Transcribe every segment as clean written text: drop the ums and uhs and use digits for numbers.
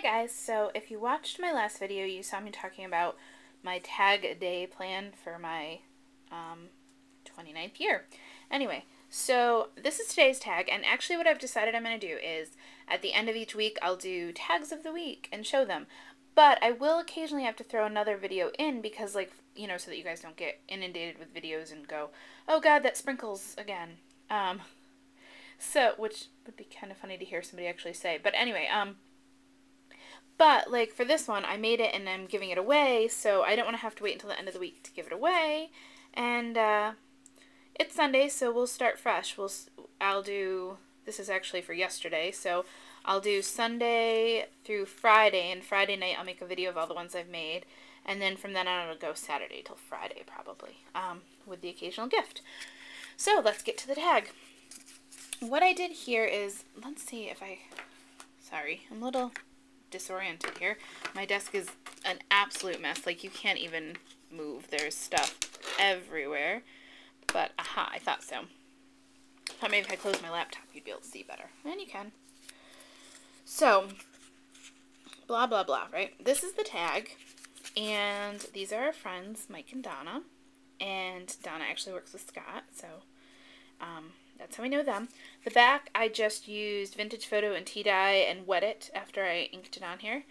Hi guys, so if you watched my last video, you saw me talking about my tag day plan for my 29th year. Anyway, so this is today's tag, and actually what I've decided I'm going to do is at the end of each week I'll do tags of the week and show them. But I will occasionally have to throw another video in because, like, you know, so that you guys don't get inundated with videos and go, oh god, that sprinkles again. So, which would be kind of funny to hear somebody actually say. But anyway, but, like, for this one, I made it and I'm giving it away, so I don't want to have to wait until the end of the week to give it away. And, it's Sunday, so we'll start fresh. I'll do, this is actually for yesterday, so I'll do Sunday through Friday, and Friday night I'll make a video of all the ones I've made. And then from then on it'll go Saturday till Friday, probably, with the occasional gift. So, let's get to the tag. What I did here is, let's see if sorry, I'm a little disoriented here. My desk is an absolute mess. Like, you can't even move. There's stuff everywhere. But, aha, I thought so. I thought maybe if I close my laptop, you'd be able to see better. And you can. So, blah, blah, blah, right? This is the tag. And these are our friends, Mike and Donna. And Donna actually works with Scott, so that's how I know them. The back, I just used Vintage Photo and tea dye and wet it after I inked it on here.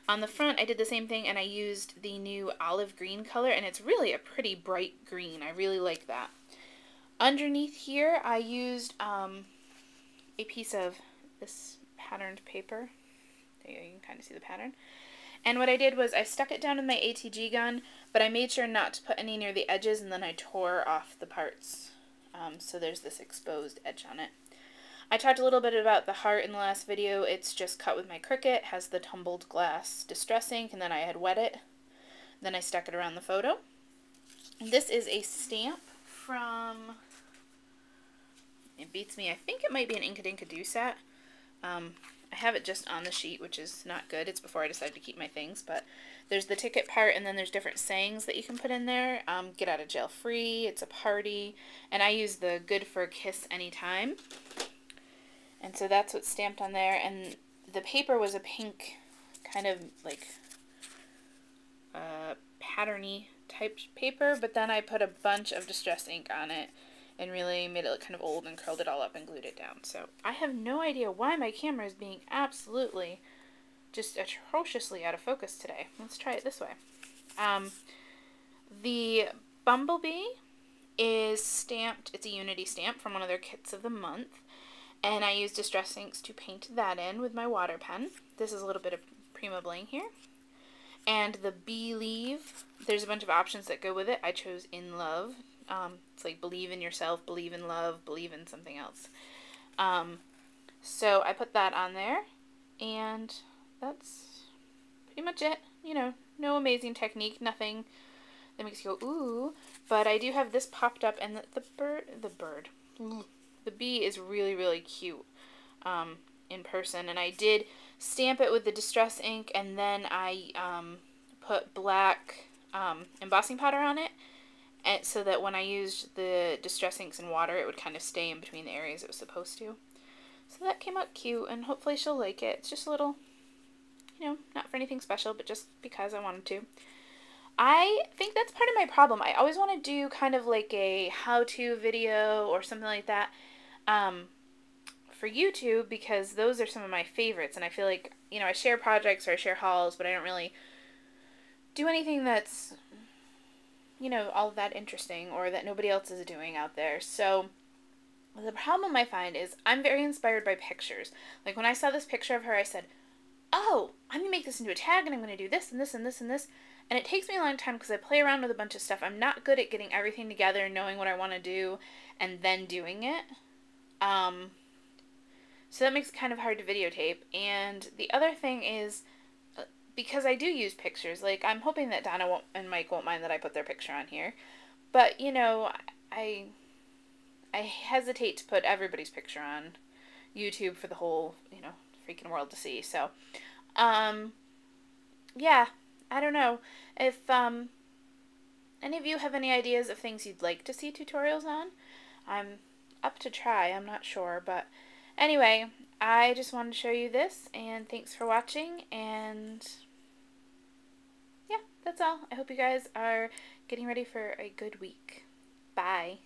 On the front, I did the same thing, and I used the new olive green color, and it's really a pretty bright green. I really like that. Underneath here, I used a piece of this patterned paper. There you go, you can kind of see the pattern. And what I did was I stuck it down with my ATG gun, but I made sure not to put any near the edges, and then I tore off the parts. So there's this exposed edge on it. I talked a little bit about the heart in the last video. It's just cut with my Cricut, has the tumbled glass distress ink, and then I had wet it. Then I stuck it around the photo. This is a stamp from, it beats me, I think it might be an Inkadinka I have it just on the sheet, which is not good. It's before I decided to keep my things, but there's the ticket part, and then there's different sayings that you can put in there. Get out of jail free, it's a party, and I use the good for a kiss anytime. And so that's what's stamped on there, and the paper was a pink, kind of like patterny type paper, but then I put a bunch of distress ink on it and really made it look kind of old and curled it all up and glued it down. So I have no idea why my camera is being absolutely just atrociously out of focus today. Let's try it this way. The bumblebee is stamped, it's a Unity stamp from one of their kits of the month, and I used distress inks to paint that in with my water pen. This is a little bit of Prima Bling here. And the bee leaf, there's a bunch of options that go with it. I chose In Love. It's like believe in yourself, believe in love, believe in something else. So I put that on there, and that's pretty much it. You know, no amazing technique, nothing that makes you go, ooh. But I do have this popped up, and the bee is really, really cute in person. And I did stamp it with the distress ink, and then I put black embossing powder on it. And so that when I used the distress inks and water, it would kind of stay in between the areas it was supposed to. So that came out cute, and hopefully she'll like it. It's just a little, you know, not for anything special, but just because I wanted to. I think that's part of my problem. I always want to do kind of like a how-to video or something like that for YouTube, because those are some of my favorites, and I feel like, you know, I share projects or I share hauls, but I don't really do anything that's, you know, all that interesting or that nobody else is doing out there. So the problem I find is I'm very inspired by pictures. Like, when I saw this picture of her, I said, oh, I'm going to make this into a tag, and I'm going to do this and this and this and this. And it takes me a long time because I play around with a bunch of stuff. I'm not good at getting everything together and knowing what I want to do and then doing it. So that makes it kind of hard to videotape. And the other thing is, because I do use pictures, like, I'm hoping that Donna and Mike won't mind that I put their picture on here. But, you know, I hesitate to put everybody's picture on YouTube for the whole, you know, freaking world to see. So, yeah, I don't know. If any of you have any ideas of things you'd like to see tutorials on, I'm up to try. I'm not sure, but anyway, I just wanted to show you this, and thanks for watching, and yeah, that's all. I hope you guys are getting ready for a good week. Bye.